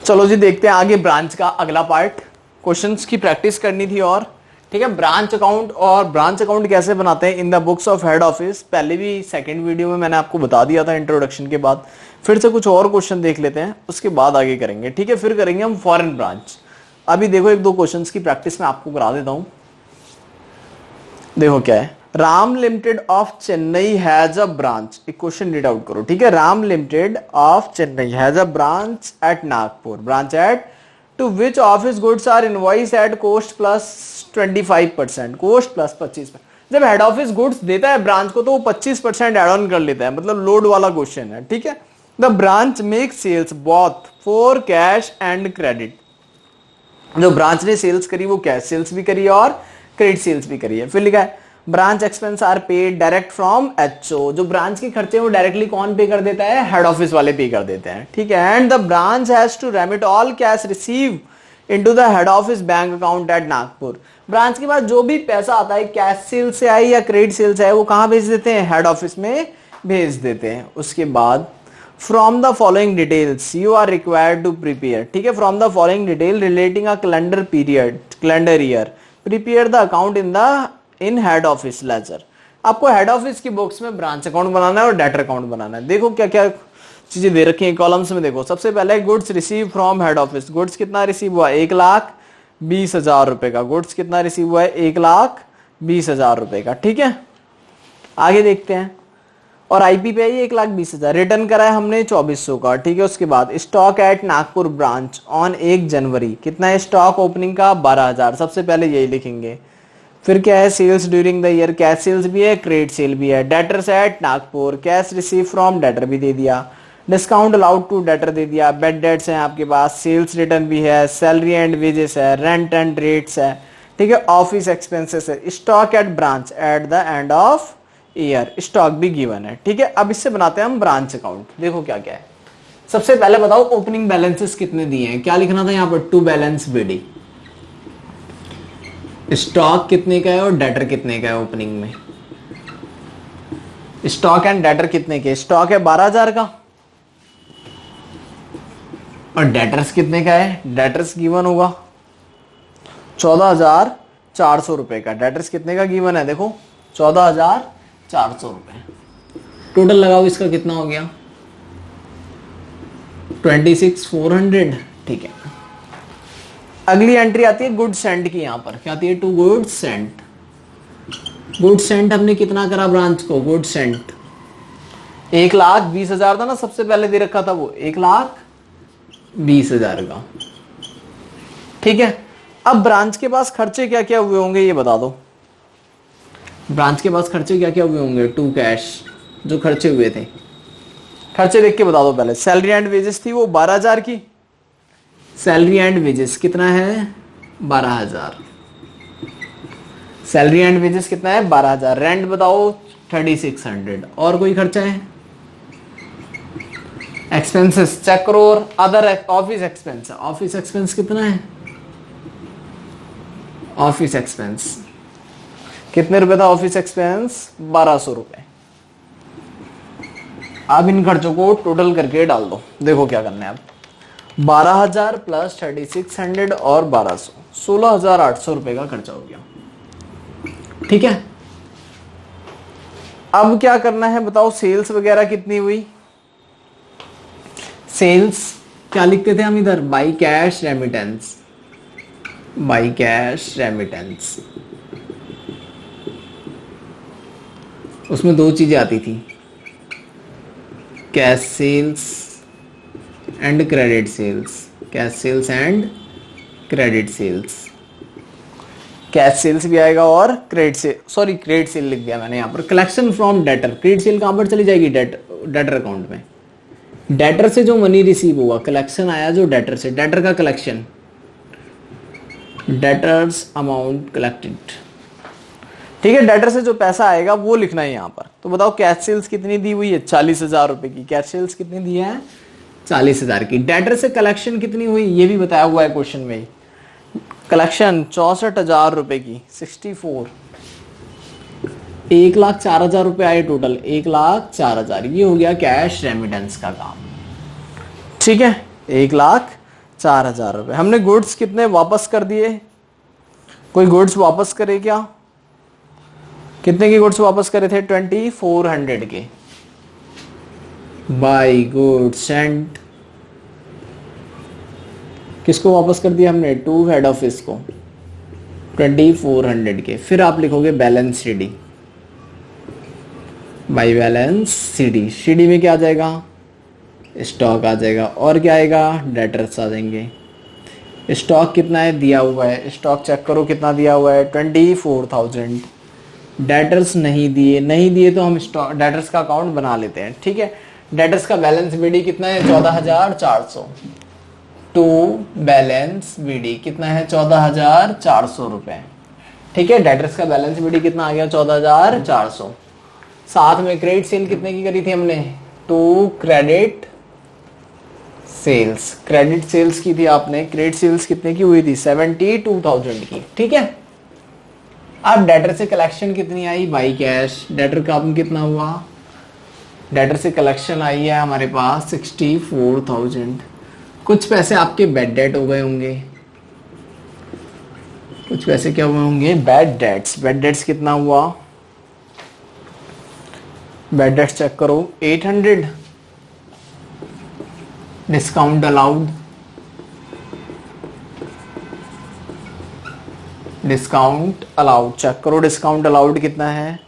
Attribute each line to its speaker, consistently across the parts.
Speaker 1: चलो जी देखते हैं आगे ब्रांच का अगला पार्ट। क्वेश्चंस की प्रैक्टिस करनी थी और ठीक है। ब्रांच अकाउंट कैसे बनाते हैं in the books of head office, पहले भी सेकंड वीडियो में मैंने आपको बता दिया था इंट्रोडक्शन के बाद। फिर से कुछ और क्वेश्चन देख लेते हैं, उसके बाद आगे करेंगे। ठीक है, फिर करेंगे हम फॉरेन ब्रांच। अभी देखो एक दो क्वेश्चंस की प्रैक्टिस मैं आपको करा देता हूं। देखो क्या है, Ram limited of Chennai has a branch. एक क्वेश्चन रीड आउट करो। ठीक है, Ram limited of Chennai has a branch at Nagpur, branch at to which office goods are invoice at cost plus 25%, cost plus 25%। जब हेड ऑफिस गुड्स देता है ब्रांच को तो वो 25% एड ऑन कर लेता है, मतलब लोड वाला क्वेश्चन है। ठीक है, the branch make sales both for cash and credit. जो ब्रांच ने सेल्स करी वो कैश सेल्स भी करी है और क्रेडिट सेल्स भी करी है। फिर लिखा है branch expense are paid direct from HO. जो ब्रांच के खर्चे वो डायरेक्टली कौन पे कर देता है, हेड ऑफिस वाले पे कर देते हैं। ठीक है, and the branch has to remit all cash receive into the head office bank account at Nagpur. Branch के पास जो भी पैसा आता है कैश सेल से आए या क्रेडिट सेल से आए वो कहां भेज देते हैं, हेड ऑफिस में भेज देते हैं। उसके बाद from the following details you are required to prepare. ठीक है, from the following detail relating a calendar period, calendar year, prepare the account in head office ledger. आपको हेड ऑफिस की बुक्स में ब्रांच अकाउंट बनाना है और debtor account बनाना है। देखो क्या क्या चीजें दे रखी हैं कॉलम्स में। देखो सबसे पहले goods receive from head office. Goods कितना रिसीव हुआ, 1,20,000 रुपए का। गुड्स कितना रिसीव हुआ है, 1,20,000 रुपए का। ठीक है, आगे देखते हैं। और आईपी पे आई 1,20,000। रिटर्न करा है हमने 2400 का। ठीक है, उसके बाद stock at Nagpur branch on 1 जनवरी। कितना है स्टॉक ओपनिंग का, 12,000। सबसे पहले यही लिखेंगे। फिर क्या है, sales during the year, cash sales भी है क्रेडिट सेल भी है। Debtors at Nagpur, cash receive from debtor भी दे दिया, डिस्काउंट अलाउड टू डेटर दे दिया, बेड डेट्स हैं आपके पास, सेल्स रिटर्न भी है, सैलरी एंड वेजेस है, रेंट एंड रेट्स है। ठीक है, ऑफिस एक्सपेंसेस है, stock at branch at the end of year, stock भी गिवन है। ठीक है, अब इससे बनाते हैं हम ब्रांच अकाउंट। देखो क्या क्या है। सबसे पहले बताओ ओपनिंग बैलेंसेस कितने दिए हैं, क्या लिखना था यहाँ पर, टू बैलेंस बीडी। स्टॉक कितने का है और डेटर कितने का है ओपनिंग में। स्टॉक एंड डेटर कितने के, स्टॉक है 12,000 का और डेटर्स कितने का है, डेटर्स गिवन होगा 14,400 रुपए का। डेटर्स कितने का गिवन है, देखो 14,400 रुपए। टोटल लगाओ इसका कितना हो गया, 26,400। ठीक है, अगली एंट्री आती है गुड सेंट की। यहां पर क्या आती है, to good sent. Good sent हमने कितना करा ब्रांच को, गुड सेंट 1,20,000 था ना, सबसे पहले दे रखा था वो 1,20,000 का। ठीक है, अब ब्रांच के पास खर्चे क्या क्या हुए होंगे ये बता दो। ब्रांच के पास खर्चे क्या क्या हुए होंगे, टू कैश जो खर्चे हुए थे, खर्चे देख के बता दो पहले। सैलरी एंड वेजेस थी वो 12,000 की, सैलरी एंड वेजेस कितना है 12,000। सैलरी एंड वेजेस कितना है 12,000। रेंट बताओ 3,600। और कोई खर्चा है, एक्सपेंसेस चेक करो। और other office expense, office expense कितना है, ऑफिस एक्सपेंस कितने रुपए था, ऑफिस एक्सपेंस 1,200 रुपए। अब इन खर्चों को टोटल करके डाल दो। देखो क्या करना है, अब 12,000 प्लस 3,600 और 1,200, 16,800 रुपए का खर्चा हो गया। ठीक है, अब क्या करना है बताओ, सेल्स वगैरह कितनी हुई। सेल्स क्या लिखते थे हम इधर, by cash remittance, by cash remittance. उसमें दो चीजें आती थी, cash sales and credit sales, cash sales and credit sales. Cash sales भी आएगा और credit sale, sorry credit sale लिख दिया मैंने यहाँ पर। Collection from debtor, credit sale कहां पर चली जाएगी, डेटर अकाउंट में। डेटर से जो मनी रिसीव हुआ, कलेक्शन आया जो डेटर से, डेटर का कलेक्शन, डेटर्स अमाउंट कलेक्टेड। ठीक है, डेटर से जो पैसा आएगा वो लिखना है यहाँ पर। तो बताओ कैश सेल्स कितनी दी हुई है, 40,000 रुपए की। कैश सेल्स कितनी दी है, 40,000 की। डेटर से कलेक्शन कितनी हुई ये भी बताया हुआ है क्वेश्चन में। कलेक्शन 64,000 रुपए की, 64। 1,04,000 रुपए आए टोटल, 1,04,000। ये हो गया कैश रेमिटेंस का काम। ठीक है, 1,04,000 4,000 रुपये। हमने गुड्स कितने वापस कर दिए? कोई गुड्स वापस करे क्या? कितने के गुड्स वापस करे थे? 2400 के। बाई गुड्स एंड किसको वापस कर दिया हमने? टू हेड ऑफिस को 2400 के। फिर आप लिखोगे balance CD, by balance CD. CD में क्या आ जाएगा? स्टॉक आ जाएगा। और क्या आएगा? डेटर्स आ जाएंगे। स्टॉक कितना है? दिया हुआ है। स्टॉक चेक करो कितना दिया हुआ है? 24,000। डेटर्स नहीं दिए, नहीं दिए तो हम स्टॉक डेटर्स का अकाउंट बना लेते हैं, ठीक है। डेटर्स का बैलेंस बीडी कितना है? 14,400। टू बैलेंस बीडी कितना है? 14,400 रुपए, ठीक है। डेटर्स का बैलेंस बीडी कितना आ गया? 14,400। साथ में क्रेडिट सेल कितने की करी थी हमने? To credit sales. Credit sales की थी आपने। क्रेडिट सेल्स कितने की हुई थी? 72,000 की, ठीक है। अब डेटर से कलेक्शन कितनी आई? By cash. डेटर का कितना हुआ? डेटर से कलेक्शन आई है हमारे पास 64,000। कुछ पैसे आपके बैड डेट हो गए होंगे। कुछ पैसे क्या हुए होंगे? Bad debts. बैड डेट्स कितना हुआ? बैड डेट्स चेक करो 800। Discount allowed, discount allowed check करो। डिस्काउंट अलाउड कितना है?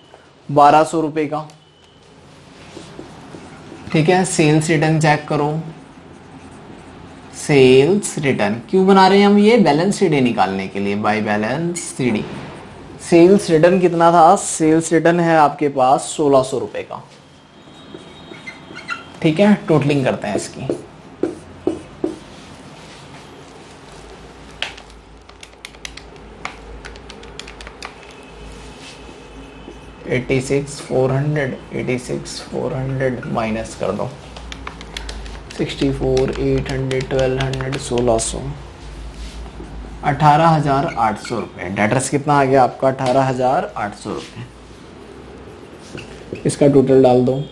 Speaker 1: 1200 रुपए का, ठीक है। सेल्स रिटर्न चेक करो। सेल्स रिटर्न क्यों बना रहे हैं हम? ये बैलेंस सीडी निकालने के लिए, by balance CD. Sales return कितना था? सेल्स रिटर्न है आपके पास 1600 रुपए का, ठीक है। टोटलिंग करते हैं इसकी। $86,400 माइनस कर दो। 64,800, 1200, 1600, 18,800 रुपये। डेटर्स कितना आ गया आपका? 18,800 रुपये। इसका टोटल डाल दो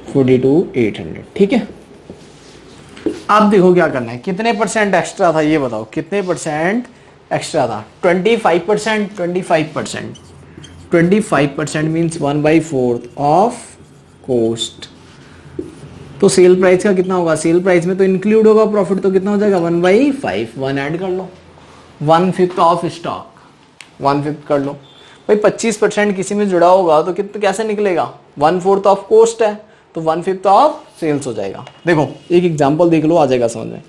Speaker 1: 42,800, ठीक है। आप देखो क्या करना है। कितने परसेंट एक्स्ट्रा था ये बताओ? कितने परसेंट एक्स्ट्रा था? 25%। 25%, 25% मीन्स 1/4 ऑफ कॉस्ट। तो सेल प्राइस का कितना होगा? सेल प्राइस में तो इंक्लूड होगा प्रॉफिट, तो कितना हो जाएगा? 1/5। 1 ऐड कर लो। 1/5 ऑफ स्टॉक, 1/5 कर लो भाई। 25% किसी में जुड़ा होगा तो कितना कैसे निकलेगा? 1/4 ऑफ कॉस्ट है तो 1/5 ऑफ सेल्स हो जाएगा। देखो एक एग्जांपल देख लो, आ जाएगा समझ में।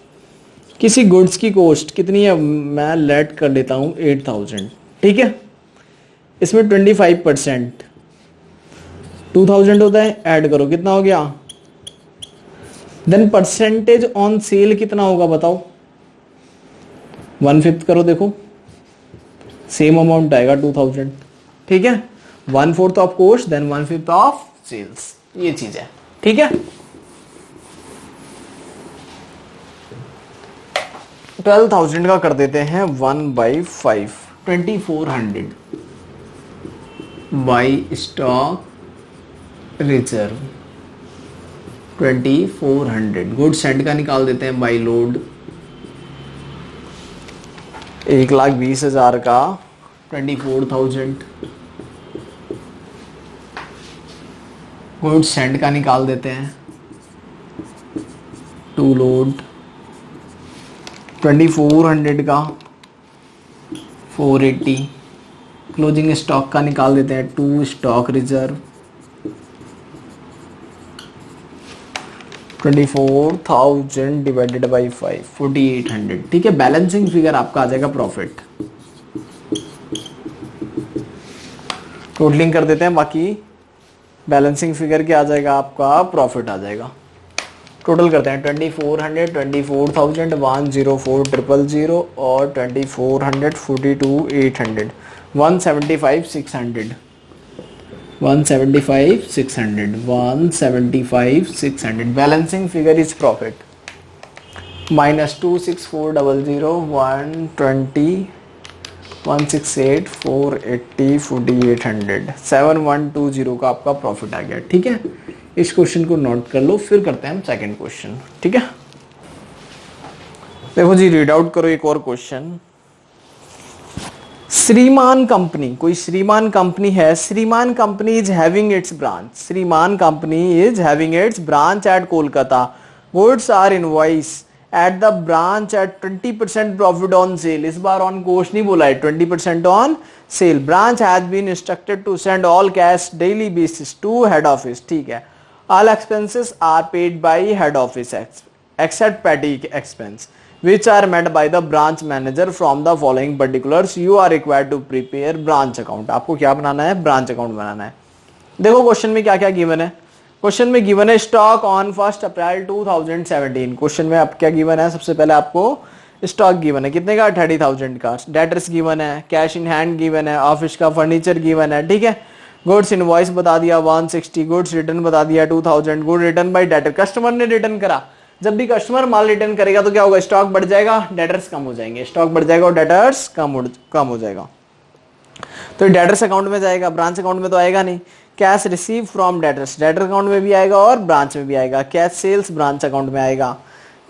Speaker 1: किसी गुड्स की कॉस्ट कितनी है? मैं लेट कर लेता हूं 8,000, ठीक है। इसमें 25% 2,000 होता है। ऐड करो कितना हो गया? देन परसेंटेज ऑन सेल कितना होगा बताओ? 1/5 करो, देखो सेम अमाउंट आएगा 2,000, ठीक है। 1/4 of cost then 1/5 of sales, ये चीज है, ठीक है। 12,000 का कर देते हैं 1/5। 2400 by stock reserve 2400। Good send का निकाल देते हैं बाई लोड 1,20,000 का 24,000। गुड सेंड का निकाल देते हैं टू लोड 2400 का 480। क्लोजिंग स्टॉक का निकाल देते हैं to stock reserve 24,000 divided by 5 4,800, ठीक है। बैलेंसिंग फिगर आपका आ जाएगा प्रॉफिट। टोटलिंग कर देते हैं, बाकी बैलेंसिंग फिगर क्या आ जाएगा आपका? प्रॉफिट आ जाएगा। टोटल करते हैं 2400, 24,000, 104,000 और 2400, 42,800, 175,600, 175,600, 175,600। बैलेंसिंग फिगर इज प्रॉफिट -26,400, 120, 168, 480, 4,800, 7,120 का आपका प्रॉफिट आ गया, ठीक है। इस क्वेश्चन को नोट कर लो, फिर करते हैं हम सेकंड क्वेश्चन, ठीक है। देखो जी, रीड आउट करो एक और क्वेश्चन। श्रीमान कंपनी, कोई श्रीमान कंपनी है, Shriman company is having its branch, Shriman company is having its branch at Kolkata, goods are invoice at the branch at 20% profit on sale, इस बार ऑन कॉस्ट नहीं बोला है, 20% on sale, branch has been instructed to send all cash daily basis to head office, ठीक है, all expenses are paid by head office except petty expense which are met by the branch manager from the following particulars, you are required to prepare branch account। आपको क्या बनाना है, branch account बनाना है। देखो question में क्या क्या given है, क्वेश्चन में गिवन है स्टॉक ऑन 1 अप्रैल 2017, क्वेश्चन में आप क्या गिवन है, सबसे पहले आपको स्टॉक गिवन है कितने का, 30,000 का, डेटर्स गिवन है, कैश इन हैंड गिवन है, ऑफिस का फर्नीचर गिवन है, ठीक है, गुड्स इनवॉइस बता दिया 160, गुड्स रिटर्न बता दिया 2000, good return bye debtor, customer ने रिटर्न करा, जब भी कस्टमर माल रिटर्न करेगा तो क्या होगा, स्टॉक बढ़ जाएगा, डेटर्स कम हो जाएंगे, स्टॉक बढ़ जाएगा और डेटर्स कम हो जाएगा, तो डेटर्स अकाउंट में जाएगा, ब्रांच अकाउंट में तो आएगा नहीं। Cash receive from debtors, debtor account में भी आएगा और ब्रांच में भी आएगा। कैश सेल्स ब्रांच अकाउंट में आएगा,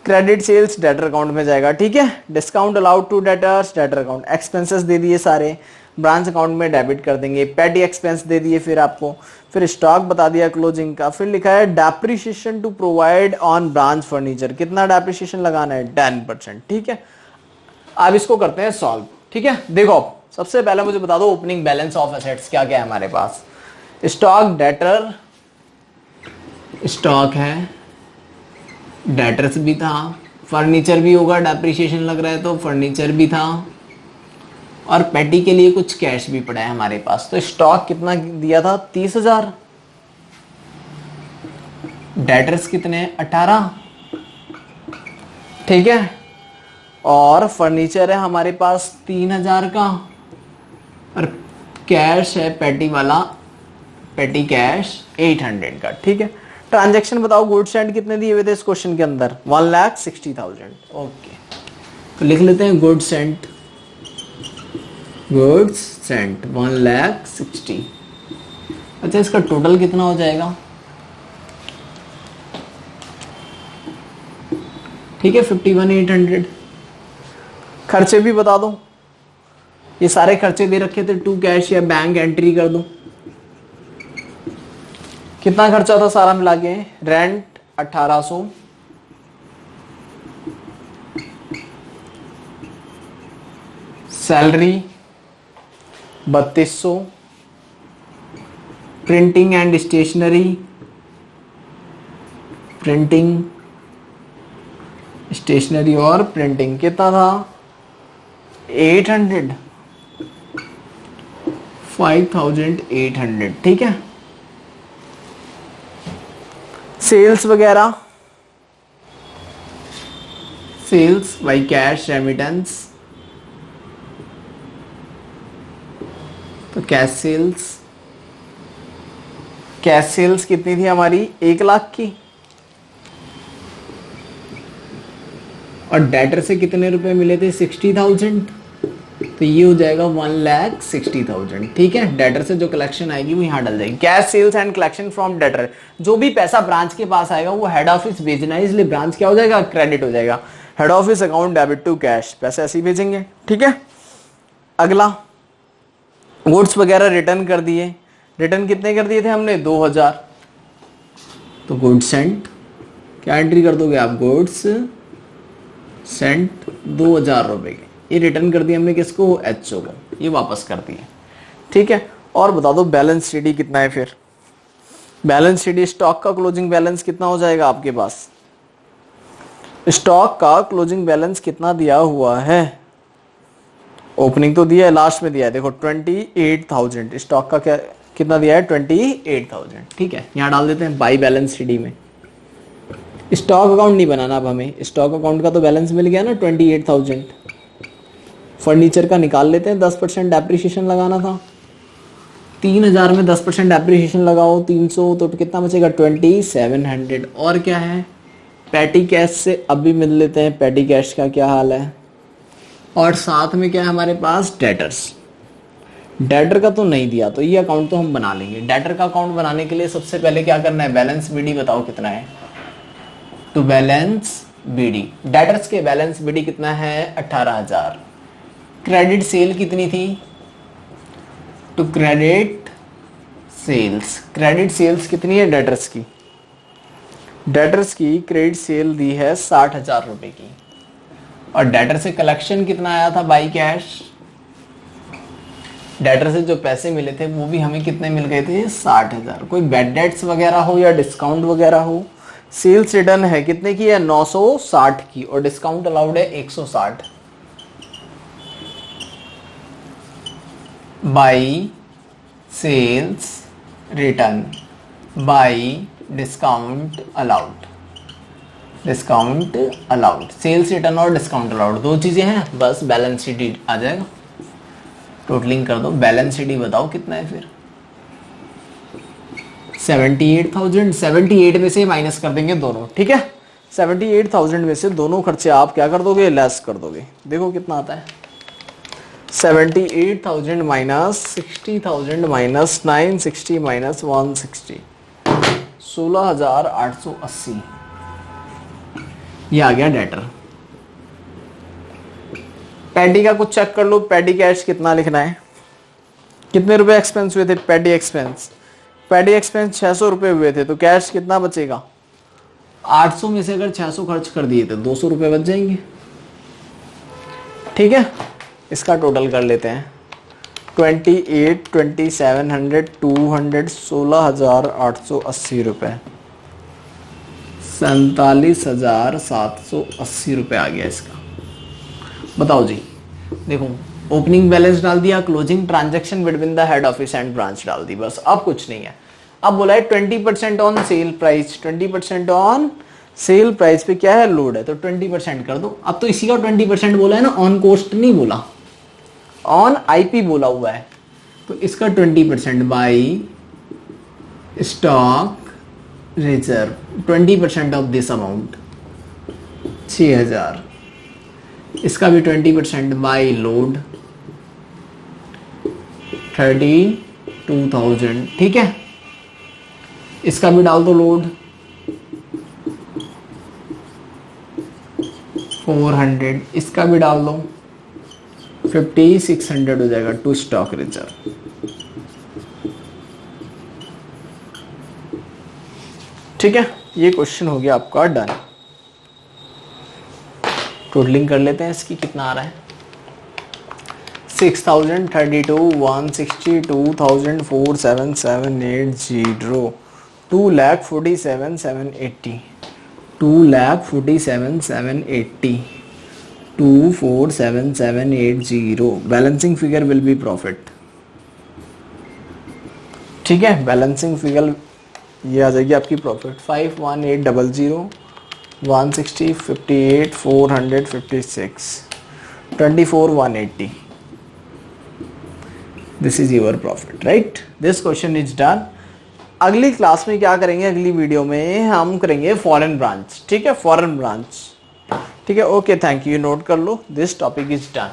Speaker 1: क्रेडिट सेल्स डेटर अकाउंट में जाएगा, ठीक है। Discount allowed to debtors debtor account, expenses दे दिए सारे ब्रांच अकाउंट में डेबिट कर देंगे, पेटी एक्सपेंस दे दिए फिर आपको, फिर स्टॉक बता दिया क्लोजिंग का, फिर लिखा है depreciation to provide on branch furniture, कितना डेप्रिसिएशन लगाना है, 10%, ठीक है। अब इसको करते हैं सॉल्व, ठीक है। देखो सबसे पहले मुझे बता दो ओपनिंग बैलेंस ऑफ एसेट्स क्या क्या है हमारे पास, स्टॉक डेटर, स्टॉक है, डेटर्स भी था, फर्नीचर भी होगा, डेप्रिसिएशन लग रहा है तो फर्नीचर भी था, और पेटी के लिए कुछ कैश भी पड़ा है हमारे पास। तो स्टॉक कितना दिया था, 30,000, डेटर्स कितने, 18, ठीक है, और फर्नीचर है हमारे पास 3,000 का, और कैश है पेटी वाला, पेटी कैश 800 का, ठीक है। ट्रांजैक्शन बताओ, गुड्स एंड कितने दिए हुए थे इस क्वेश्चन के अंदर, 1,60,000, ओके, तो लिख लेते हैं गुड्स एंड, गुड्स सेंट 1,60,000। अच्छा इसका टोटल कितना हो जाएगा, ठीक है, 51,800। खर्चे भी बता दो, ये सारे खर्चे दे रखे थे, टू कैश या बैंक एंट्री कर दो, कितना खर्चा था सारा मिला के, rent 1,800, salary 3,200, printing and stationery, printing stationery और प्रिंटिंग कितना था, 800, 5,800, ठीक है। सेल्स वगैरह, सेल्स बाई कैश रेमिटेंस, तो कैश सेल्स कितनी थी हमारी, 1,00,000 की, और डेटर से कितने रुपए मिले थे, 60,000, तो ये हो जाएगा 1,60,000, ठीक है। डेटर से जो कलेक्शन आएगी वो यहाँ डल जाएगी। Cash sales and collection from debtor, जो भी पैसा ब्रांच के पास आएगा वो हेड ऑफिस भेजना है, इसलिए ब्रांच क्या हो जाएगा, क्रेडिट हो जाएगा, head office account debit to cash, पैसे ऐसे ही भेजेंगे, ठीक है। अगला गुड्स वगैरह रिटर्न कर दिए, रिटर्न कितने कर दिए थे हमने, 2,000, तो गुड्स सेंट क्या एंट्री कर दोगे आप, गुड्स सेंट 2,000 रुपए के, ये रिटर्न कर दिया हमने किसको, एचओ को, ये वापस कर दिए, ठीक है। और बता दो बैलेंस शीट कितना है, फिर बैलेंस शीट स्टॉक का क्लोजिंग बैलेंस कितना हो जाएगा आपके पास, स्टॉक का क्लोजिंग बैलेंस कितना दिया हुआ है, ओपनिंग तो दिया है, लास्ट में दिया है, देखो 28,000, स्टॉक का क्या कितना दिया है, 28,000, ठीक है। यहाँ डाल देते हैं बाई बैलेंस शीट में, स्टॉक अकाउंट नहीं बनाना अब हमें, स्टॉक अकाउंट का तो बैलेंस मिल गया ना 28,000, फर्नीचर का निकाल लेते हैं, 10% डेप्रिसिएशन लगाना था, 3,000 में 10% डेप्रिसिएशन लगाओ 300, तो कितना बचेगा, 2,700। और क्या है, पेटी कैश से अभी मिल लेते हैं, पेटी कैश का क्या हाल है, और साथ में क्या है हमारे पास, डेटर्स, डेटर का तो नहीं दिया, तो ये अकाउंट तो हम बना लेंगे। डेटर का अकाउंट बनाने के लिए सबसे पहले क्या करना है, बैलेंस बीडी बताओ कितना है। तो बैलेंस बीडी, डेटर्स के बैलेंस बीडी कितना है 18,000। क्रेडिट सेल कितनी थी, to credit sales, credit sales कितनी है डेटर्स की, डेटर्स की क्रेडिट सेल दी है 60,000 रुपए की। और डेटर से कलेक्शन कितना आया था बाई कैश, डेटर से जो पैसे मिले थे वो भी हमें कितने मिल गए थे 60,000। कोई बैड डेट्स वगैरह हो या डिस्काउंट वगैरह हो। सेल्स रिटर्न है कितने की है 960 की, और डिस्काउंट अलाउड है 160। By sales return by discount allowed, discount allowed, sales return और डिस्काउंट अलाउड दो चीजें हैं, बस बैलेंस शीट आ जाएगा। टोटलिंग कर दो, बैलेंस शीट बताओ कितना है फिर 78,000। 78 में से माइनस कर देंगे दोनों, ठीक है। 78,000 में से दोनों खर्चे आप क्या कर दोगे, लेस कर दोगे। देखो कितना आता है 78,000 माइनस 60,000 माइनस 960 माइनस 160, 16,880। ये आ गया डेटर। पैडी का कुछ चेक कर लो, पैडी कैश कितना लिखना है, कितने रुपए एक्सपेंस हुए थे पैडी एक्सपेंस, पैडी एक्सपेंस 600 रुपए हुए थे, तो कैश कितना बचेगा 800 में से अगर 600 खर्च कर दिए तो 200 रुपए बच जाएंगे, ठीक है। इसका टोटल कर लेते हैं 28, 2700, 200, 16,880 रुपए, 47,780 रुपए आ गया इसका। बताओ जी, देखो ओपनिंग बैलेंस डाल दिया, closing transaction between the head office and branch डाल दी, बस अब कुछ नहीं है। अब बोला है 20% on sale price, 20% on sale price पे क्या है लोड है, तो 20% कर दो। अब तो इसी का 20% बोला है ना, ऑन कॉस्ट नहीं बोला, ऑन आईपी बोला हुआ है, तो इसका 20% by stock reserve, 20% of this amount 6,000, इसका भी 20% बाई लोड 32,000, ठीक है। इसका भी डाल दो लोड 400, इसका भी डाल दो 5,600 हो जाएगा टू स्टॉक रिजर्व। ठीक है, ये क्वेश्चन हो गया आपका डन। टोटलिंग कर लेते हैं इसकी, कितना आ रहा है 6,032, 162,000, 4,7,780, 2,47,780, 2,47,780, 2,47,780। Balancing figure will be profit, ठीक है। बैलेंसिंग फिगर ये आ जाएगी आपकी profit 5,18,00, 160, 58, 456, 24,180। This is your profit, right. This question is done. अगली क्लास में क्या करेंगे, अगली वीडियो में हम करेंगे फॉरेन ब्रांच, ठीक है, फॉरेन ब्रांच, ठीक है। ओके, थैंक यू, नोट कर लो, दिस टॉपिक इज डन।